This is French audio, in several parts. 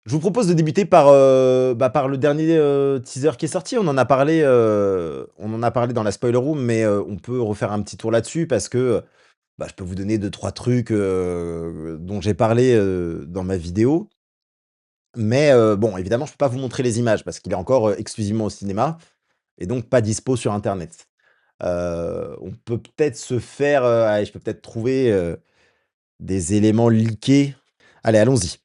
Je vous propose de débuter par, par le dernier, teaser qui est sorti. On en a parlé dans la spoiler room, mais, on peut refaire un petit tour là-dessus parce que, je peux vous donner deux trois trucs, dont j'ai parlé, dans ma vidéo. Mais, bon, évidemment, je peux pas vous montrer les images parce qu'il est encore, exclusivement au cinéma et donc pas dispo sur internet. On peut peut-être se faire, allez, je peux peut-être trouver, des éléments leakés. Allez, allons-y.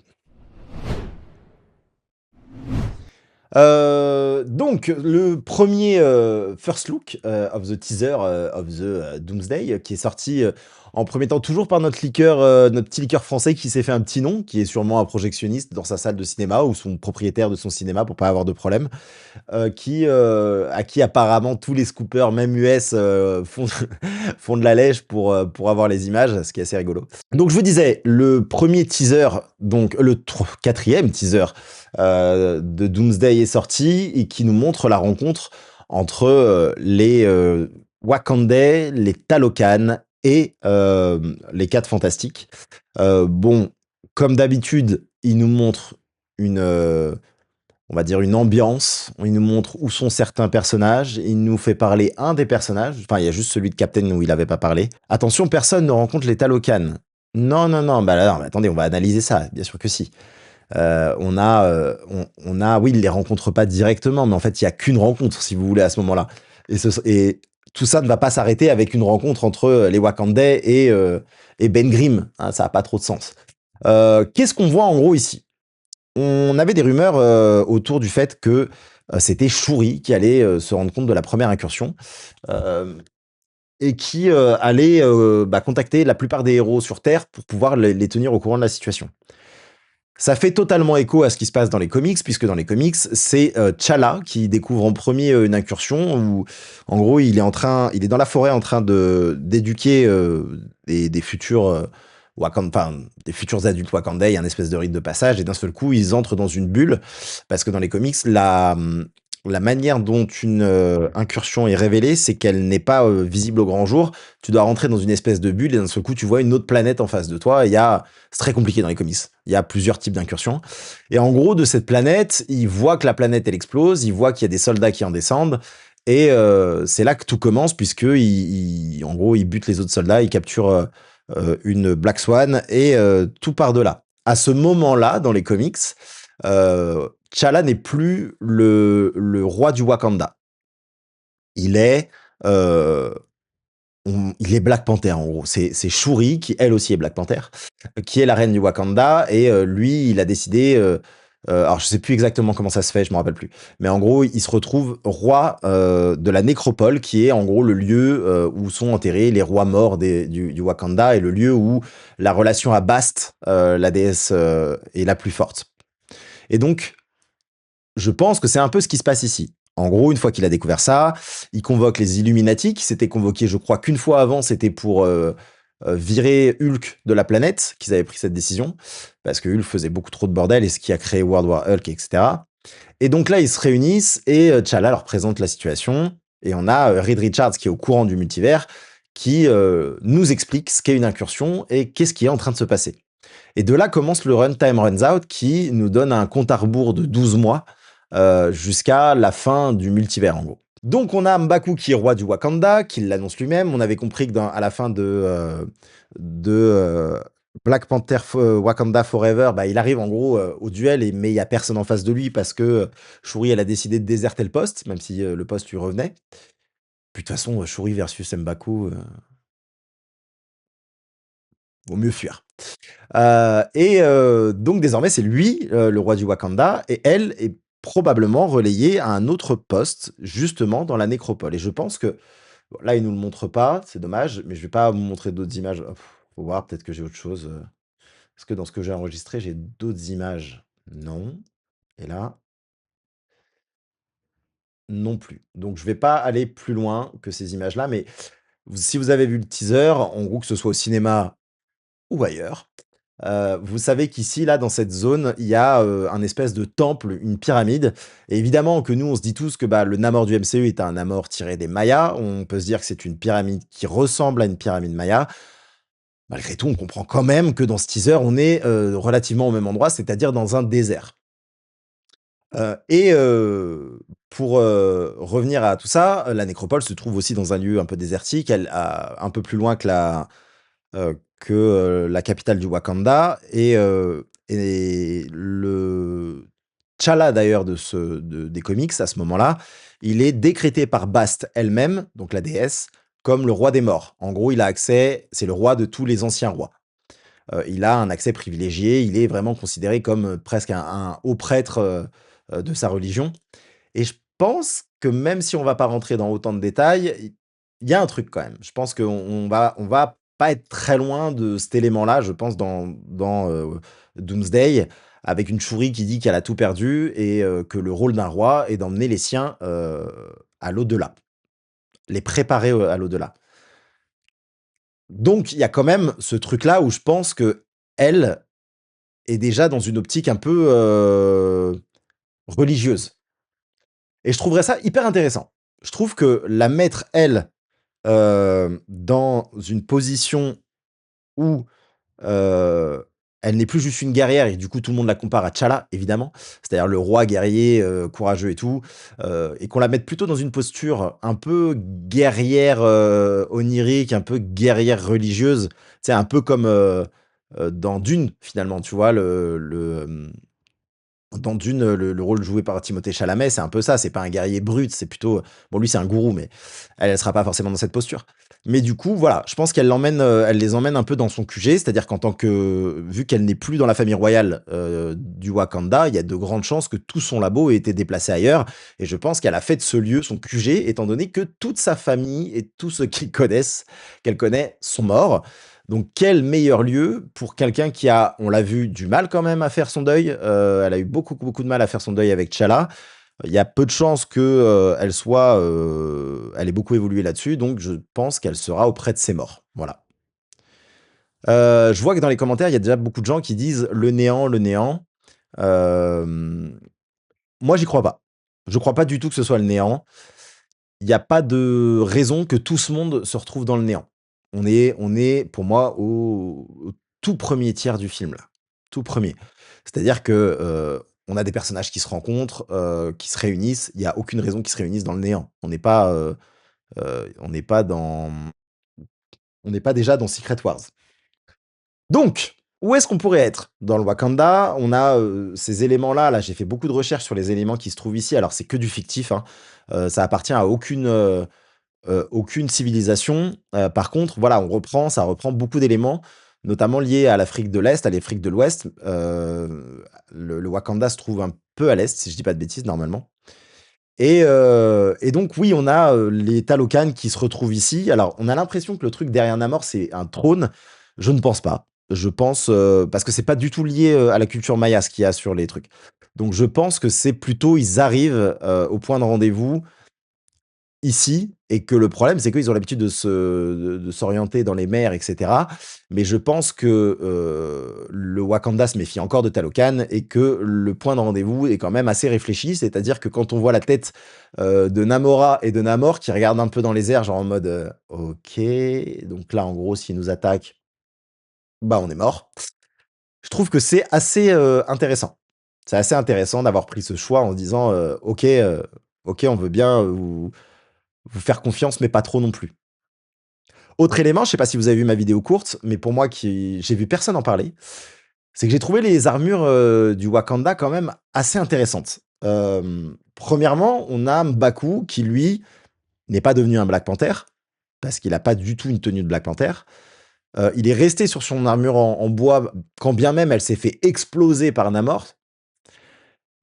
Donc le premier first look, of the teaser, of the, Doomsday, qui est sorti, en premier temps toujours par notre petit leaker français qui s'est fait un petit nom, qui est sûrement un projectionniste dans sa salle de cinéma ou son propriétaire de son cinéma pour pas avoir de problème, à qui apparemment tous les scoopers, même US, font font de la lèche pour avoir les images, ce qui est assez rigolo. Donc je vous disais, le premier teaser, donc le 4e teaser, de Doomsday est sorti et qui nous montre la rencontre entre, les, Wakandais, les Talokan et les 4 Fantastiques. Bon, comme d'habitude, il nous montre une, on va dire une ambiance, il nous montre où sont certains personnages, il nous fait parler un des personnages, enfin il y a juste celui de Captain où il avait pas parlé. Attention, personne ne rencontre les Talokan. Non, non, non, bah là, non, mais attendez, on va analyser ça, bien sûr que si. Oui, il les rencontre pas directement, mais en fait, il y a qu'une rencontre, si vous voulez, à ce moment-là. Et tout ça ne va pas s'arrêter avec une rencontre entre les Wakandais et Ben Grimm, hein, ça a pas trop de sens. Qu'est-ce qu'on voit en gros ici? On avait des rumeurs, autour du fait que, c'était Shuri qui allait, se rendre compte de la première incursion, hem et qui, allait, contacter la plupart des héros sur Terre pour pouvoir les tenir au courant de la situation. Ça fait totalement écho à ce qui se passe dans les comics, puisque dans les comics, c'est, T'Challa qui découvre en premier une incursion où, en gros, il est dans la forêt en train d'éduquer, des futurs, enfin, des futurs adultes Wakandais. Il y a un espèce de rite de passage et d'un seul coup, ils entrent dans une bulle parce que dans les comics, la manière dont une, incursion est révélée, c'est qu'elle n'est pas, visible au grand jour. Tu dois rentrer dans une espèce de bulle et d'un seul coup, tu vois une autre planète en face de toi et c'est très compliqué dans les comics. Il y a plusieurs types d'incursions. Et en gros, de cette planète, il voit que la planète, elle explose, il voit qu'il y a des soldats qui en descendent. Et c'est là que tout commence, puisque en gros, il bute les autres soldats, il capture une Black Swan, et tout part de là. À ce moment-là, dans les comics, T'Challa n'est plus le roi du Wakanda. Il est, euh, il est Black Panther, en gros. C'est Shuri, qui elle aussi est Black Panther, qui est la reine du Wakanda. Et lui, il a décidé. Alors, je sais plus exactement comment ça se fait, je me rappelle plus. Mais en gros, il se retrouve roi de la nécropole, qui est en gros le lieu où sont enterrés les rois morts du Wakanda et le lieu où la relation à Bast, la déesse, est la plus forte. Et donc, je pense que c'est un peu ce qui se passe ici. En gros, une fois qu'il a découvert ça, il convoque les Illuminati, qui s'étaient convoqués, je crois qu'une fois avant, c'était pour virer Hulk de la planète, qu'ils avaient pris cette décision, parce que Hulk faisait beaucoup trop de bordel, et ce qui a créé World War Hulk, etc. Et donc là, ils se réunissent, et T'Challa leur présente la situation, et on a Reed Richards, qui est au courant du multivers, qui nous explique ce qu'est une incursion, et qu'est-ce qui est en train de se passer. Et de là commence le Runtime Runs Out qui nous donne un compte à rebours de 12 mois jusqu'à la fin du multivers, en gros. Donc on a M'Baku qui est roi du Wakanda, qui l'annonce lui-même. On avait compris que à la fin de Black Panther Wakanda Forever, il arrive en gros au duel, mais il n'y a personne en face de lui parce que Shuri, elle a décidé de déserter le poste, même si le poste lui revenait. Puis de toute façon, Shuri versus M'Baku, vaut mieux fuir. Donc désormais, c'est lui, le roi du Wakanda, et elle est probablement relayée à un autre poste, justement dans la nécropole. Et je pense que bon, là, il nous le montre pas, c'est dommage, mais je vais pas vous montrer d'autres images. Faut voir, peut-être que j'ai autre chose. Est-ce que dans ce que j'ai enregistré, j'ai d'autres images? Non. Et là, non plus. Donc je vais pas aller plus loin que ces images-là, mais si vous avez vu le teaser, en gros, que ce soit au cinéma ou ailleurs, vous savez qu'ici, là, dans cette zone, il y a, un espèce de temple, une pyramide, et évidemment que nous, on se dit tous que, le Namor du MCU est un Namor tiré des Mayas. On peut se dire que c'est une pyramide qui ressemble à une pyramide Maya. Malgré tout, on comprend quand même que dans ce teaser, on est, relativement au même endroit, c'est-à-dire dans un désert. Pour, revenir à tout ça, la nécropole se trouve aussi dans un lieu un peu désertique. Elle a un peu plus loin que la capitale du Wakanda et le T'Challa d'ailleurs des comics à ce moment-là, il est décrété par Bast elle-même, donc la déesse, comme le roi des morts. En gros, il a accès c'est le roi de tous les anciens rois. Il a un accès privilégié, il est vraiment considéré comme, presque un haut prêtre, de sa religion et je pense que même si on va pas rentrer dans autant de détails, il y a un truc quand même. Je pense qu'on va pas être très loin de cet élément-là, je pense dans Doomsday, avec une Shuri qui dit qu'elle a tout perdu et que le rôle d'un roi est d'emmener les siens, à l'au-delà, les préparer, à l'au-delà. Donc il y a quand même ce truc-là où je pense qu'elle est déjà dans une optique un peu, religieuse et je trouverais ça hyper intéressant. Je trouve que la mettre, elle, dans une position où, heu, elle n'est plus juste une guerrière et du coup tout le monde la compare à T'Challa, évidemment. C'est-à-dire le roi guerrier, courageux et tout, et qu'on la mette plutôt dans une posture un peu guerrière, onirique, un peu guerrière religieuse. C'est un peu comme, dans Dune finalement, tu vois? Dans Dune, le rôle joué par Timothée Chalamet, c'est un peu ça, c'est pas un guerrier brut, c'est plutôt bon lui c'est un gourou, mais elle sera pas forcément dans cette posture. Mais du coup, voilà, je pense elle les emmène un peu dans son QG, c'est-à-dire qu'en tant que vu qu'elle n'est plus dans la famille royale, du Wakanda, il y a de grandes chances que tout son labo ait été déplacé ailleurs et je pense qu'elle a fait de ce lieu son QG étant donné que toute sa famille et tous ceux qu'elle connaît sont morts. Donc quel meilleur lieu pour quelqu'un qui a, on l'a vu, du mal quand même à faire son deuil, elle a eu beaucoup, beaucoup de mal à faire son deuil avec T'Challa. Il y a peu de chances que, elle ait beaucoup évolué là-dessus, donc je pense qu'elle sera auprès de ses morts, voilà. Je vois que dans les commentaires, il y a déjà beaucoup de gens qui disent: «Le néant, le néant». Hem, Moi j'y crois pas. Je crois pas du tout que ce soit le néant. Il y a pas de raison que tout ce monde se retrouve dans le néant. On est pour moi au tout premier tiers du film là, tout premier. C'est-à-dire que, on a des personnages qui se rencontrent, qui se réunissent. Il y a aucune raison qu'ils se réunissent dans le néant. On n'est pas on n'est pas déjà dans Secret Wars. Donc, où est-ce qu'on pourrait être? Dans le Wakanda, on a, ces éléments-là, là, j'ai fait beaucoup de recherches sur les éléments qui se trouvent ici. Alors c'est que du fictif, hein, ça appartient à aucune civilisation. Par contre, voilà, ça reprend beaucoup d'éléments, notamment liés à l'Afrique de l'Est, à l'Afrique de l'Ouest. Le Wakanda se trouve un peu à l'Est, si je dis pas de bêtises, normalement. Et donc oui, on a, les Talokan qui se retrouvent ici. Alors, on a l'impression que le truc derrière Namor, c'est un trône. Je ne pense pas. Je pense, parce que c'est pas du tout lié, à la culture maya, ce qu'il y a sur les trucs. Donc je pense que c'est plutôt ils arrivent, au point de rendez-vous ici et que le problème, c'est qu'ils ont l'habitude de s'orienter dans les mers et cetera. Mais je pense que, le Wakanda se méfie encore de Talokan et que le point de rendez-vous est quand même assez réfléchi. C'est-à-dire que quand on voit la tête, de Namora et de Namor qui regardent un peu dans les airs, genre en mode, «OK, donc là, en gros, s'ils nous attaquent, bah, on est mort». Je trouve que c'est assez, intéressant. C'est assez intéressant d'avoir pris ce choix en disant, OK, on veut bien, vous faire confiance, mais pas trop non plus. Autre élément, je sais pas si vous avez vu ma vidéo courte, mais pour moi qui j'ai vu personne en parler, c'est que j'ai trouvé les armures, du Wakanda quand même assez intéressantes. Premièrement, on a M'Baku qui lui, n'est pas devenu un Black Panther, parce qu'il a pas du tout une tenue de Black Panther. Il est resté sur son armure en bois, quand bien même elle s'est fait exploser par Namor,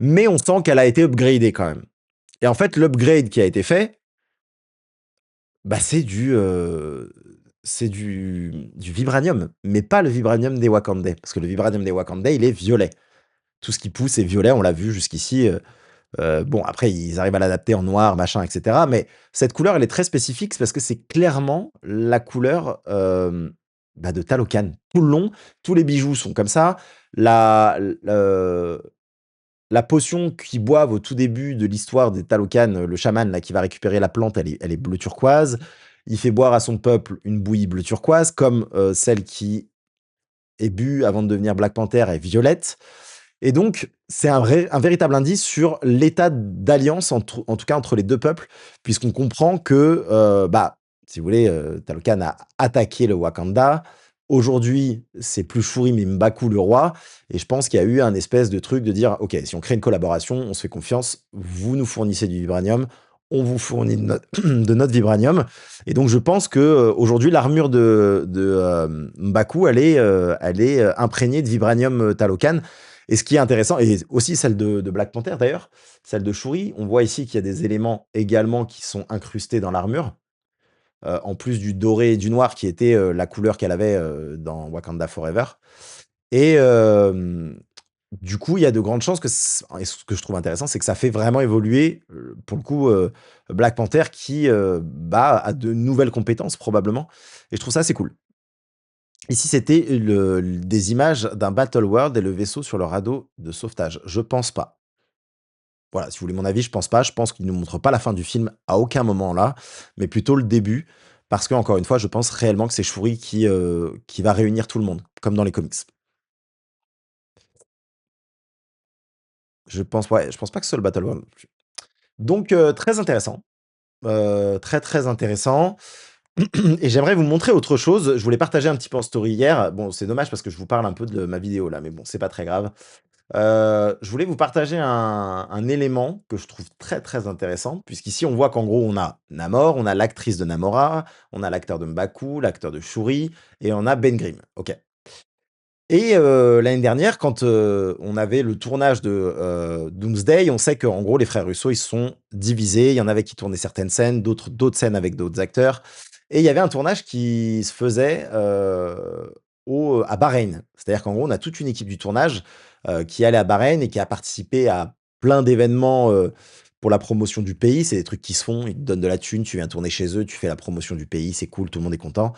mais on sent qu'elle a été upgradée quand même. Et en fait, l'upgrade qui a été fait, bah, c'est du vibranium, mais pas le vibranium des Wakandais, parce que le vibranium des Wakandais, il est violet. Tout ce qui pousse est violet, on l'a vu jusqu'ici, bon après ils arrivent à l'adapter en noir, machin et cetera, mais cette couleur, elle est très spécifique, c'est parce que c'est clairement la couleur, bah, de Talokan. Tout le long, tous les bijoux sont comme ça. La le la potion qu'ils boivent au tout début de l'histoire des Talokan, le chaman là qui va récupérer la plante, elle est bleu turquoise. Il fait boire à son peuple une bouillie bleu turquoise comme, celle qui est bue avant de devenir Black Panther est violette. Et donc, c'est un véritable indice sur l'état d'alliance en tout cas entre les 2 peuples, puisqu'on comprend que, bah, si vous voulez, Talokan a attaqué le Wakanda. Aujourd'hui, c'est plus Shuri mais M'Baku le roi et je pense qu'il y a eu un espèce de truc de dire: «OK, si on crée une collaboration, on se fait confiance, vous nous fournissez du vibranium, on vous fournit de no de notre vibranium» et donc je pense que, aujourd'hui l'armure de M'Baku elle est, imprégnée de vibranium, Talokan et ce qui est intéressant et aussi celle de Black Panther d'ailleurs, celle de Shuri, on voit ici qu'il y a des éléments également qui sont incrustés dans l'armure, en plus du doré et du noir qui était, la couleur qu'elle avait, dans Wakanda Forever et du coup, il y a de grandes chances que et ce que je trouve intéressant, c'est que ça fait vraiment évoluer, pour le coup, Black Panther qui, bah, a de nouvelles compétences probablement et je trouve ça assez cool. Ici, c'était des images d'un Battle World et le vaisseau sur le radeau de sauvetage. Je pense pas. Voilà, si vous voulez mon avis, je pense pas. Je pense qu'il ne nous montre pas la fin du film à aucun moment là, mais plutôt le début. Parce que encore une fois, je pense réellement que c'est Shuri qui va réunir tout le monde, comme dans les comics. Je pense, ouais, je pense pas que ce soit le Battle World. Donc, très intéressant. Très, très intéressant. Et j'aimerais vous montrer autre chose. Je voulais partager un petit peu en story hier. Bon, c'est dommage parce que je vous parle un peu de ma vidéo là, mais bon, c'est pas très grave. Je voulais vous partager un élément que je trouve très, très intéressant, puisqu'ici on voit qu'en gros on a Namor, on a l'actrice de Namora, on a l'acteur de M'Baku, l'acteur de Shuri et on a Ben Grimm. OK. Et l'année dernière quand, on avait le tournage de, Doomsday, on sait qu'en gros les frères Russo, ils se sont divisés. Il y en avait qui tournaient certaines scènes, d'autres scènes avec d'autres acteurs et il y avait un tournage qui se faisait, à Bahreïn. C'est-à-dire qu'en gros, on a toute une équipe du tournage, qui est allée à Bahreïn et qui a participé à plein d'événements, pour la promotion du pays. C'est des trucs qui se font, ils te donnent de la thune, tu viens tourner chez eux, tu fais la promotion du pays, c'est cool, tout le monde est content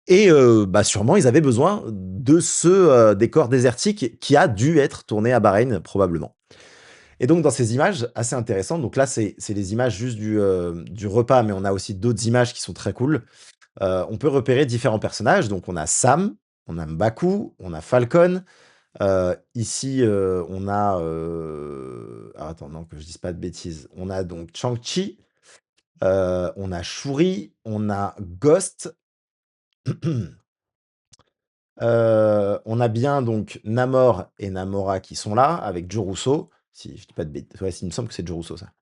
et bah, sûrement ils avaient besoin de ce, décor désertique qui a dû être tourné à Bahreïn, probablement. Et donc dans ces images assez intéressantes, donc là c'est les images juste du repas, mais on a aussi d'autres images qui sont très cool. On peut repérer différents personnages, donc on a Sam, on a M'Baku, on a Falcon, ici, on a, alors attends, non, que je dise pas de bêtises. On a donc Shang-Chi, on a Shuri, on a Ghost, on a bien donc Namor et Namora qui sont là, avec Joe Russo, si je dis pas de bêtises. Ouais, il me semble que c'est Joe Russo, ça.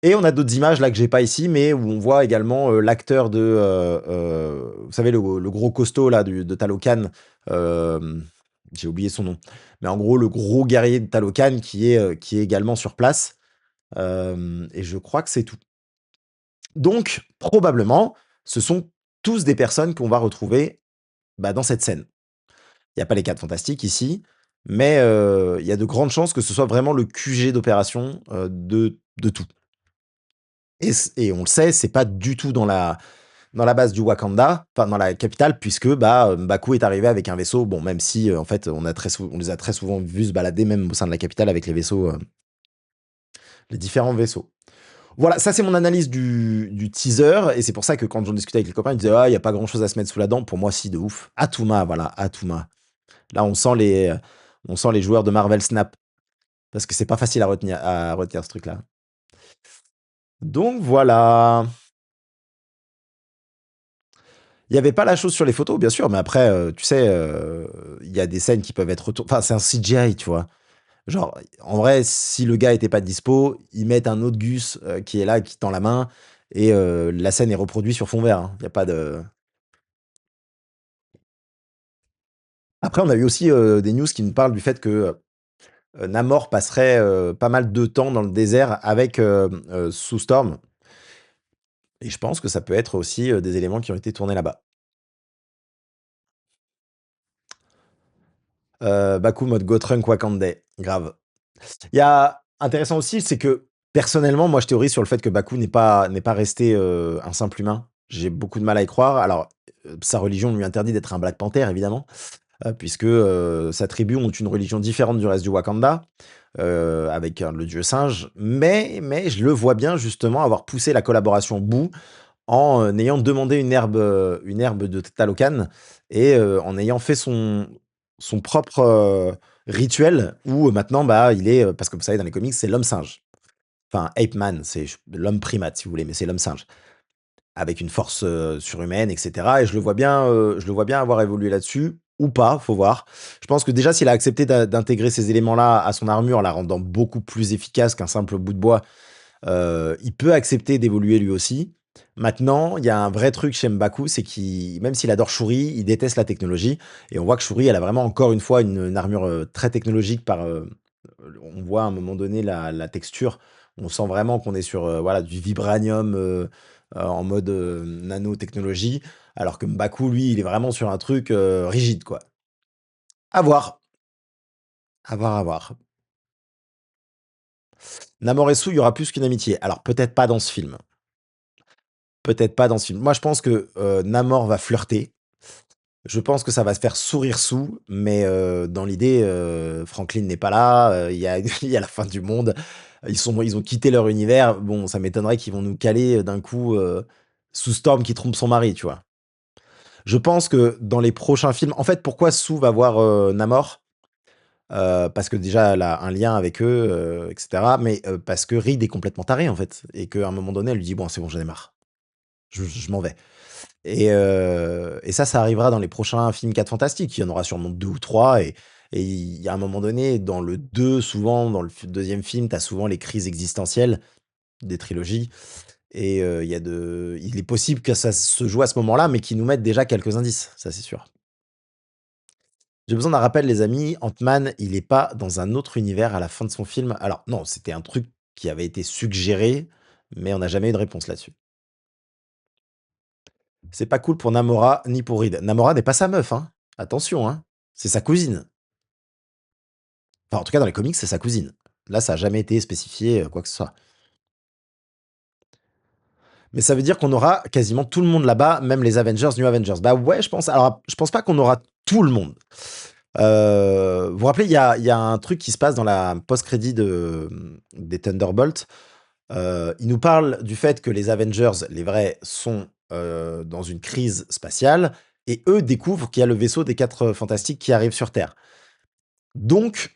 Et on a d'autres images là que j'ai pas ici, mais où on voit également, l'acteur de, vous savez le gros costaud là de Talokan, j'ai oublié son nom. Mais en gros, le gros guerrier de Talokan qui est également sur place, et je crois que c'est tout. Donc probablement, ce sont tous des personnes qu'on va retrouver, bah, dans cette scène. Il y a pas les 4 Fantastiques ici, mais il y a de grandes chances que ce soit vraiment le QG d'opération, de tout. Et on le sait, c'est pas du tout dans la base du Wakanda, enfin dans la capitale puisque, bah, M'Baku est arrivé avec un vaisseau, bon même si, en fait, on les a très souvent vus se balader même au sein de la capitale avec les vaisseaux, les différents vaisseaux. Voilà, ça c'est mon analyse du teaser et c'est pour ça que quand j'en discutais avec les copains, ils disaient: «Ah, il y a pas grand chose à se mettre sous la dent». Pour moi, si, de ouf. Atuma, voilà, Atuma. Là, on sent les joueurs de Marvel Snap parce que c'est pas facile à retenir ce truc-là. Donc voilà. Il y avait pas la chose sur les photos, bien sûr, mais après, tu sais, il y a des scènes qui peuvent être enfin, c'est un CGI, tu vois? Genre, en vrai, si le gars était pas dispo, ils mettent un autre Gus, qui est là, qui tend la main et la scène est reproduite sur fond vert, hein. Il y a pas de après, on a eu aussi, des news qui nous parlent du fait que, Namor passerait, pas mal de temps dans le désert avec, Sue Storm et je pense que ça peut être aussi, des éléments qui ont été tournés là-bas. Baku mode Gotrunk Wakandai, grave. Il y a intéressant aussi, c'est que personnellement, moi, je théorise sur le fait que Baku n'est pas resté, un simple humain. J'ai beaucoup de mal à y croire. Alors, sa religion lui interdit d'être un Black Panther, évidemment, puisque, sa tribu ont une religion différente du reste du Wakanda, avec, le dieu singe. Mais je le vois bien justement avoir poussé la collaboration au bout en, ayant demandé une herbe de Talokan et en ayant fait son propre, rituel où maintenant, bah, il est, parce que vous savez, dans les comics, c'est l'homme singe. Enfin, Ape Man, c'est l'homme primate, si vous voulez, mais c'est l'homme singe. Avec une force, surhumaine et cetera et je le vois bien avoir évolué là-dessus ou pas, faut voir. Je pense que déjà s'il a accepté d'intégrer ces éléments-là à son armure, en la rendant beaucoup plus efficace qu'un simple bout de bois, il peut accepter d'évoluer lui aussi. Maintenant, il y a un vrai truc chez M'Baku, c'est qu'il même s'il adore Shuri, il déteste la technologie et on voit que Shuri, elle a vraiment encore une fois une armure, très technologique on voit à un moment donné la texture, on sent vraiment qu'on est sur, voilà, du vibranium, en mode, nanotechnologie, alors que M'Baku, lui, il est vraiment sur un truc, rigide, quoi. À voir, à voir, à voir. Namor et Sue, il y aura plus qu'une amitié. Alors peut-être pas dans ce film, peut-être pas dans ce film. Moi, je pense que, Namor va flirter. Je pense que ça va se faire sourire Sue, mais dans l'idée, Franklin n'est pas là, il y a il y a la fin du monde. Ils ont quitté leur univers. Bon, ça m'étonnerait qu'ils vont nous caler, d'un coup, Sue Storm qui trompe son mari, tu vois? Je pense que dans les prochains films en fait, pourquoi Sue va voir, Namor? Parce que déjà elle a un lien avec eux, et cetera, mais parce que Reed est complètement taré, en fait et qu'à un moment donné, elle lui dit: «Bon, c'est bon, j'en ai marre. Je m'en vais». Et ça arrivera dans les prochains films 4 Fantastiques. Il y en aura sûrement 2 ou 3 et il y a un moment donné, dans le 2, souvent, dans le 2e film, tu as souvent les crises existentielles des trilogies et il est possible que ça se joue à ce moment-là, mais qu'ils nous mettent déjà quelques indices, ça c'est sûr. J'ai besoin d'un rappel les amis, Ant-Man, il est pas dans un autre univers à la fin de son film? Alors non, c'était un truc qui avait été suggéré, mais on n'a jamais eu de réponse là-dessus. C'est pas cool pour Namora ni pour Reed. Namora n'est pas sa meuf, hein. Attention, hein. C'est sa cousine. Enfin, en tout cas, dans les comics, c'est sa cousine. Là, ça a jamais été spécifié, quoi que ce soit. Mais ça veut dire qu'on aura quasiment tout le monde là-bas, même les Avengers, New Avengers. Bah ouais, je pense. Alors, je pense pas qu'on aura tout le monde. Vous vous rappelez, il y a un truc qui se passe dans la post-crédit des Thunderbolts. Il nous parle du fait que les Avengers, les vrais, sont, dans une crise spatiale et eux découvrent qu'il y a le vaisseau des 4 Fantastiques qui arrive sur Terre. Donc,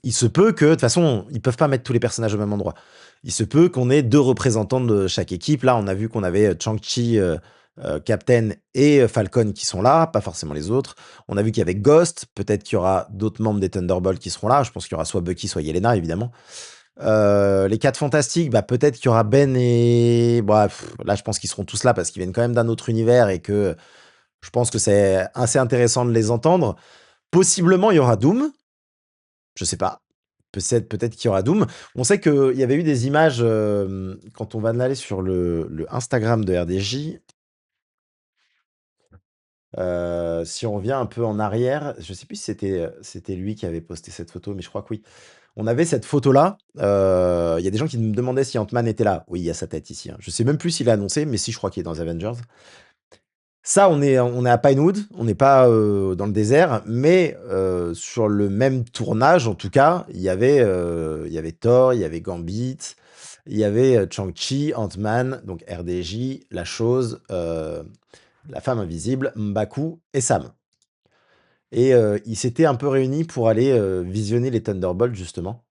il se peut que de toute façon, ils peuvent pas mettre tous les personnages au même endroit. Il se peut qu'on ait 2 représentants de chaque équipe. Là, on a vu qu'on avait, Shang-Chi, Captain et Falcon qui sont là, pas forcément les autres. On a vu qu'il y avait Ghost, peut-être qu'il y aura d'autres membres des Thunderbolts qui seront là. Je pense qu'il y aura soit Bucky, soit Yelena évidemment. Les 4 Fantastiques, bah, peut-être qu'il y aura Ben et bah, là, je pense qu'ils seront tous là parce qu'ils viennent quand même d'un autre univers et que je pense que c'est assez intéressant de les entendre. Possiblement, il y aura Doom, je sais pas. Peut-être qu'il y aura Doom. On sait qu'il y avait eu des images, quand on va aller sur le Instagram de RDJ, si on revient un peu en arrière, je sais plus si c'était lui qui avait posté cette photo, mais je crois que oui. On avait cette photo-là, il y a des gens qui me demandaient si Ant-Man était là. Oui, il y a sa tête ici, hein. Je sais même plus s'il a annoncé, mais si, je crois qu'il est dans les Avengers. Ça, on est à Pinewood, on n'est pas, dans le désert, mais sur le même tournage, en tout cas, il y avait Thor, il y avait Gambit, il y avait, Shang-Chi, Ant-Man, donc RDJ, La Chose, la Femme Invisible, M'Baku et Sam et ils s'étaient un peu réunis pour aller, visionner les Thunderbolts justement,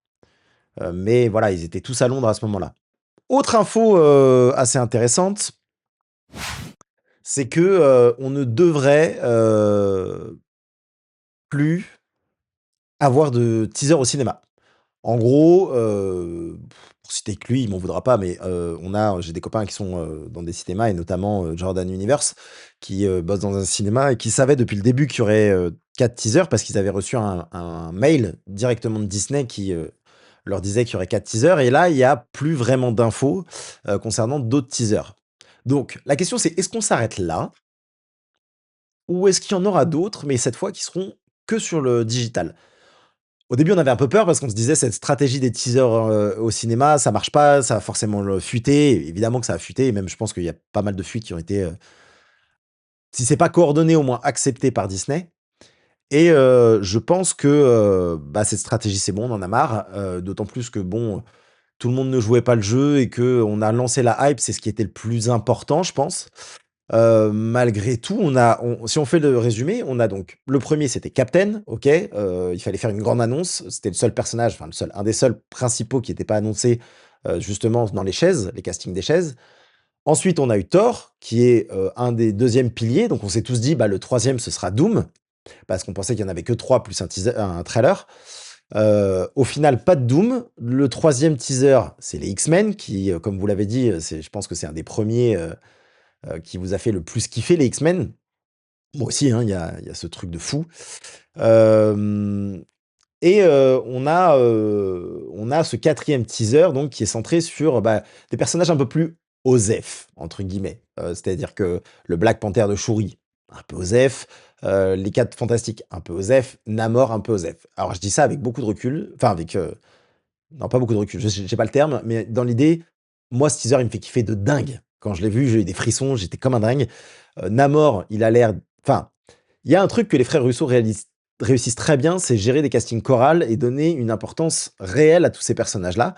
mais voilà, ils étaient tous à Londres à ce moment-là. Autre info, assez intéressante, c'est que, on ne devrait, plus avoir de teaser au cinéma. En gros, pour citer que lui, il m'en voudra pas, mais j'ai des copains qui sont, dans des cinémas et notamment, Jordan Universe, qui, bosse dans un cinéma et qui savaient depuis le début qu'il y aurait, 4 teasers parce qu'ils avaient reçu un mail directement de Disney qui, leur disait qu'il y aurait 4 teasers et là, il y a plus vraiment d'infos, concernant d'autres teasers. Donc la question c'est: est-ce qu'on s'arrête là? Ou est-ce qu'il y en aura d'autres, mais cette fois qui seront que sur le digital? Au début, on avait un peu peur parce qu'on se disait cette stratégie des teasers, au cinéma, ça marche pas, ça va forcément le fuiter. Évidemment que ça a fuité et même je pense qu'il y a pas mal de fuites qui ont été, si c'est pas coordonné, au moins acceptées par Disney et je pense que, bah, cette stratégie, c'est bon, on en a marre, d'autant plus que bon, tout le monde ne jouait pas le jeu et qu'on a lancé la hype, c'est ce qui était le plus important, je pense. Malgré tout, si on fait le résumé, on a donc le premier c'était Captain, OK, il fallait faire une grande annonce. C'était le seul personnage, enfin le seul, un des seuls principaux qui n'était pas annoncé, justement dans les chaises, les castings des chaises. Ensuite, on a eu Thor, qui est, un des deuxièmes piliers, donc on s'est tous dit: «Bah, le troisième ce sera Doom», parce qu'on pensait qu'il y en avait que 3 plus un trailer. Au final, pas de Doom. Le troisième teaser, c'est les X-Men qui, comme vous l'avez dit, je pense que c'est un des premiers qui vous a fait le plus kiffer, les X-Men. Moi aussi, hein, il y a ce truc de fou. Hem et on a ce quatrième teaser donc qui est centré sur, bah, des personnages un peu plus «OSEF» entre guillemets. C'est-à-dire que le Black Panther de Shuri, un peu OSEF, les 4 Fantastiques, un peu OSEF, Namor, un peu OSEF. Alors je dis ça avec beaucoup de recul, enfin avec, non pas beaucoup de recul, je j'ai pas le terme, mais dans l'idée, moi ce teaser il me fait kiffer de dingue. Quand je l'ai vu, j'ai eu des frissons, j'étais comme un dingue. Namor, il a l'air enfin, il y a un truc que les frères Russo réussissent très bien, c'est gérer des castings chorales et donner une importance réelle à tous ces personnages-là.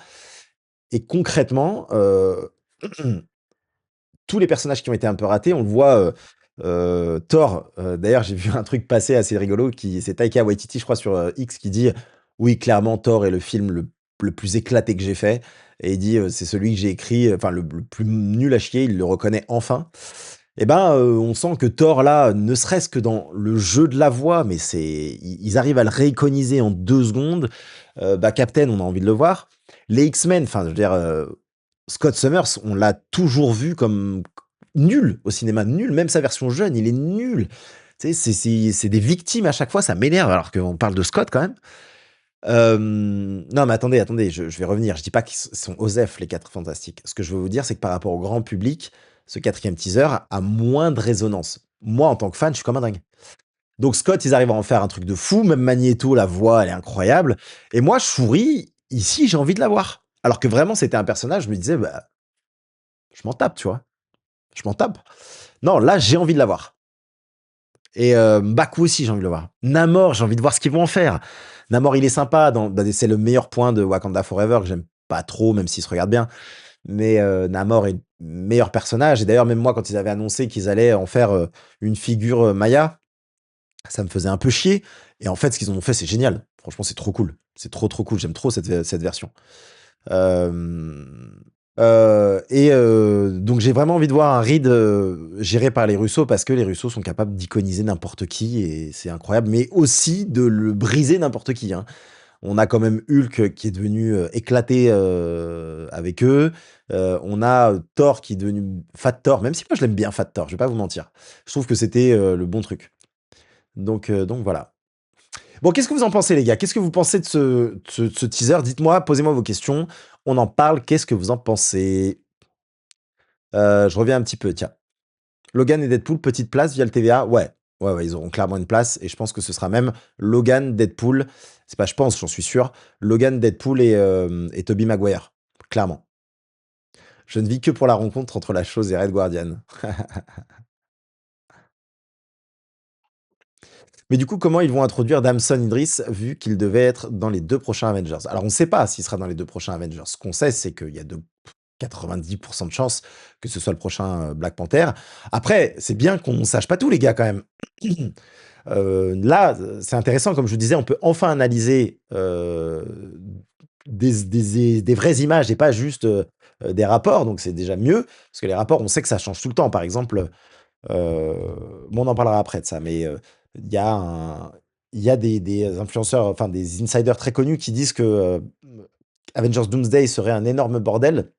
Et concrètement, tous les personnages qui ont été un peu ratés, on le voit, Thor, d'ailleurs, j'ai vu un truc passer assez rigolo qui c'est Taika Waititi, je crois, sur, X qui dit: «Oui, clairement, Thor est le film le plus éclaté que j'ai fait» et il dit, «C'est celui que j'ai écrit, enfin le plus nul à chier», il le reconnaît enfin. Et ben, on sent que Thor là, ne serait-ce que dans le jeu de la voix, mais ils arrivent à le réiconiser en 2 secondes. Bah, Captain, on a envie de le voir. Les X-Men, enfin, je veux dire, Scott Summers, on l'a toujours vu comme nul au cinéma, nul. Même sa version jeune, il est nul. Tu sais, c'est des victimes à chaque fois, ça m'énerve alors qu'on parle de Scott quand même. Non, mais attendez, je vais revenir. Je dis pas qu'ils sont OSEF les 4 Fantastiques. Ce que je veux vous dire, c'est que par rapport au grand public, ce quatrième teaser a moins de résonance. Moi, en tant que fan, je suis comme un dingue. Donc Scott, ils arrivent à en faire un truc de fou. Même Magneto, la voix, elle est incroyable. Et moi, Shuri, ici, j'ai envie de la voir. Alors que vraiment, c'était un personnage, je me disais: «Bah, je m'en tape», tu vois? Je m'en tape. Non, là, j'ai envie de la voir. Et Mbaku aussi, j'ai envie de le voir. Namor, j'ai envie de voir ce qu'ils vont en faire. Namor, il est sympa c'est le meilleur point de Wakanda Forever que j'aime pas trop, même s'il se regarde bien. Mais Namor est le meilleur personnage et d'ailleurs, même moi, quand ils avaient annoncé qu'ils allaient en faire, une figure, Maya, ça me faisait un peu chier et en fait, ce qu'ils en ont fait, c'est génial. Franchement, c'est trop cool. C'est trop, trop cool. J'aime trop cette version. Hem donc j'ai vraiment envie de voir un Reed, géré par les Russos parce que les Russos sont capables d'iconiser n'importe qui et c'est incroyable, mais aussi de le briser n'importe qui, hein. On a quand même Hulk qui est devenu, éclaté, avec eux. On a, Thor qui est devenu Fat Thor, même si moi je l'aime bien Fat Thor, je vais pas vous mentir. Je trouve que c'était, le bon truc. Donc voilà. Bon, qu'est-ce que vous en pensez les gars? Qu'est-ce que vous pensez de ce teaser? Dites-moi, posez-moi vos questions, on en parle, qu'est-ce que vous en pensez? Je reviens un petit peu, tiens. Logan et Deadpool, petite place via le TVA? Ouais. Ouais, ouais, ils auront clairement une place et je pense que ce sera même Logan, Deadpool. C'est pas je pense, j'en suis sûr. Logan, Deadpool et Tobey Maguire. Clairement. Je ne vis que pour la rencontre entre la chose et Red Guardian. Mais du coup, comment ils vont introduire Damson Idris vu qu'il devait être dans les 2 prochains Avengers? Alors on ne sait pas s'il sera dans les 2 prochains Avengers. Ce qu'on sait, c'est qu'il y a de 90 de chances que ce soit le prochain, Black Panther. Après, c'est bien qu'on ne sache pas tout les gars quand même. Là, c'est intéressant comme je vous disais, on peut enfin analyser, des vraies images et pas juste, des rapports, donc c'est déjà mieux. Parce que les rapports, on sait que ça change tout le temps. Par exemple, bon, on en parlera après de ça, mais il y a un il y a des influenceurs, enfin des insiders très connus qui disent que, Avengers Doomsday serait un énorme bordel,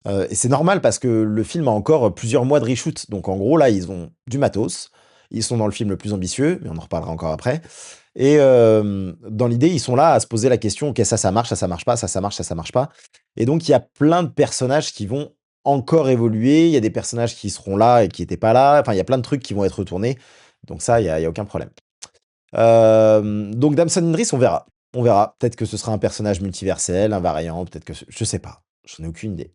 et c'est normal parce que le film a encore plusieurs mois de reshoot. Donc en gros, là, ils ont du matos, ils sont dans le film le plus ambitieux, mais on en reparlera encore après et dans l'idée, ils sont là à se poser la question: «OK, ça marche, ça marche pas, ça marche, ça marche pas» et donc il y a plein de personnages qui vont encore évoluer. Il y a des personnages qui seront là et qui étaient pas là. Enfin, il y a plein de trucs qui vont être retournés. Donc ça, il y a aucun problème. Donc Damson Idris, on verra. On verra. Peut-être que ce sera un personnage multiversel, un variant, peut-être que je sais pas. J'en ai aucune idée.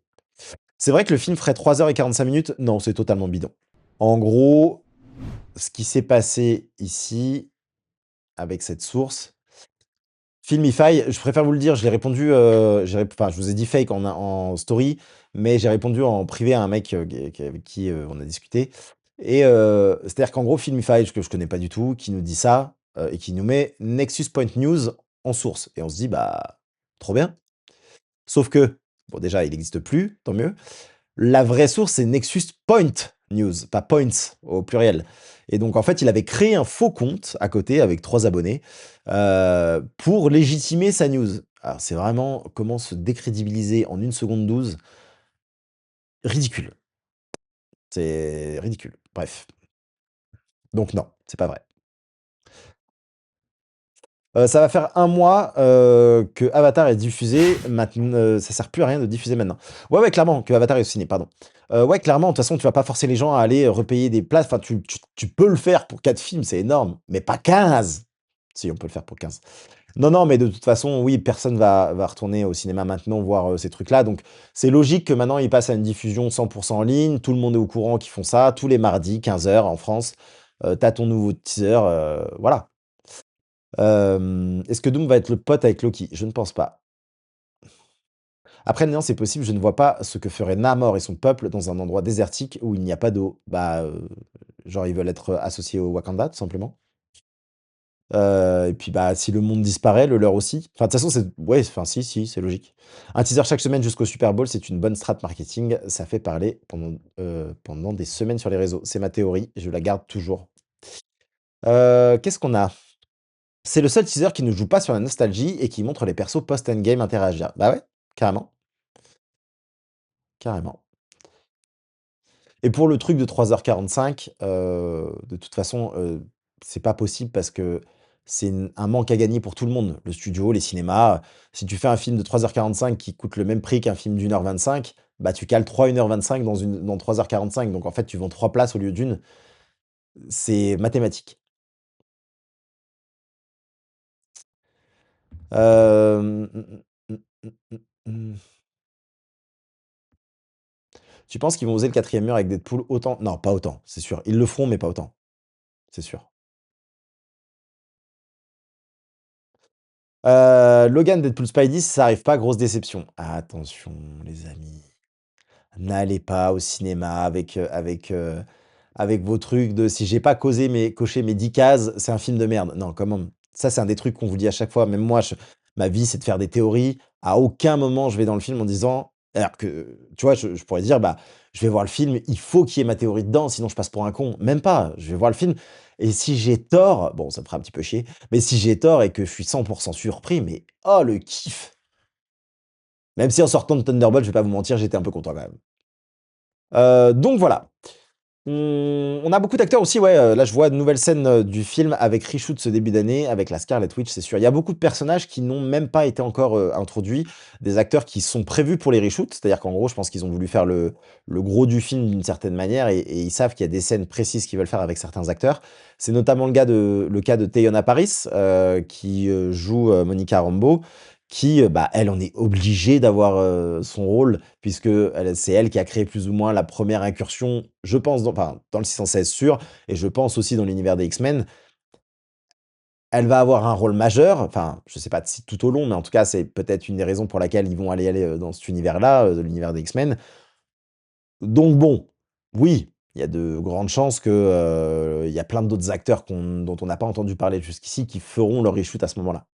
C'est vrai que le film ferait 3 heures et 45 minutes? Non, c'est totalement bidon. En gros, ce qui s'est passé ici, avec cette source, Filmify, je préfère vous le dire, je l'ai répondu, enfin, je vous ai dit fake en story, Mais j'ai répondu en privé à un mec, avec qui, on a discuté et c'est-à-dire qu'en gros, Filmify, que je connais pas du tout, qui nous dit ça, et qui nous met Nexus Point News en source et on se dit: «Bah, trop bien». Sauf que, bon déjà, il n'existe plus, tant mieux. La vraie source, c'est Nexus Point News, pas Points au pluriel. Et donc, en fait, il avait créé un faux compte à côté avec 3 abonnés pour légitimer sa news. Alors, c'est vraiment comment se décrédibiliser en 1 seconde 12. Ridicule. C'est ridicule. Bref. Donc, non, c'est pas vrai. Ça va faire 1 mois, que Avatar est diffusé. Maintenant, ça sert plus à rien de diffuser maintenant. Ouais, ouais, clairement, que Avatar est au ciné, pardon. Ouais, clairement, de toute façon, tu vas pas forcer les gens à aller, repayer des places. Enfin, tu peux le faire pour 4 films, c'est énorme, mais pas 15. Si, on peut le faire pour 15. Non, non, mais de toute façon, oui, personne va retourner au cinéma maintenant voir, ces trucs-là. Donc, c'est logique que maintenant, ils passent à une diffusion 100 en ligne. Tout le monde est au courant qu'ils font ça. Tous les mardis, 15 h en France, tu ton nouveau teaser, voilà. Est-ce que Doom va être le pote avec Loki? Je ne pense pas. Après, non, c'est possible, je ne vois pas ce que ferait Namor et son peuple dans un endroit désertique où il n'y a pas d'eau. Bah, genre, ils veulent être associés au Wakanda, tout simplement. Et puis, bah, si le monde disparaît, le leur aussi. Enfin, de toute façon, c'est ouais, enfin, si, si, c'est logique. Un teaser chaque semaine jusqu'au Super Bowl, c'est une bonne strat marketing. Ça fait parler pendant des semaines sur les réseaux. C'est ma théorie, je la garde toujours. Qu'est-ce qu'on a? C'est le seul teaser qui ne joue pas sur la nostalgie et qui montre les persos post-endgame interagir. Bah ouais, carrément, carrément. Et pour le truc de 3 h 45, de toute façon, c'est pas possible parce que c'est un manque à gagner pour tout le monde. Le studio, les cinémas, si tu fais un film de 3 h 45 qui coûte le même prix qu'un film d'1 h 25, bah, tu cales 3 1 h 25 dans 3 h 45. Donc en fait, tu vends 3 places au lieu d'1. C'est mathématique. Hem, mmh, mmh, mmh, mmh, mmh. Tu penses qu'ils vont oser le 4e mur avec Deadpool autant? Non, pas autant, c'est sûr. Ils le feront, mais pas autant, c'est sûr. Logan, Deadpool, Spidey, si ça arrive pas, grosse déception. Attention les amis, n'allez pas au cinéma avec vos trucs de: «Si j'ai pas coché mes 10 cases, c'est un film de merde». Non, comment ça, c'est un des trucs qu'on vous dit à chaque fois. Même moi, ma vie, c'est de faire des théories. À aucun moment, je vais dans le film en disant alors que, tu vois, je pourrais dire: «Bah, je vais voir le film, il faut qu'il y ait ma théorie dedans, sinon je passe pour un con». Même pas, je vais voir le film et si j'ai tort, bon, ça me fera un petit peu chier, mais si j'ai tort et que je suis 100 surpris, mais oh le kiff! Même si en sortant de Thunderbolt, je vais pas vous mentir, j'étais un peu content quand même. Donc voilà. On a beaucoup d'acteurs aussi, ouais, là je vois de nouvelles scènes, du film avec reshoot ce début d'année, avec la Scarlet Witch, c'est sûr. Il y a beaucoup de personnages qui n'ont même pas été encore, introduits, des acteurs qui sont prévus pour les reshoots. C'est-à-dire qu'en gros, je pense qu'ils ont voulu faire le gros du film d'une certaine manière et ils savent qu'il y a des scènes précises qu'ils veulent faire avec certains acteurs. C'est notamment le cas de Teyonah Parris, qui, joue, Monica Rambeau, qui, bah, elle, on est obligé d'avoir, son rôle puisque c'est elle qui a créé plus ou moins la première incursion, je pense, dans le 616 sûr, et je pense aussi dans l'univers des X-Men. Elle va avoir un rôle majeur, enfin, je sais pas si tout au long, mais en tout cas, c'est peut-être une des raisons pour laquelle ils vont aller, dans cet univers-là, de l'univers des X-Men. Donc bon, oui, il y a de grandes chances que, il y a plein d'autres acteurs dont on n'a pas entendu parler jusqu'ici qui feront leur reshoot à ce moment-là.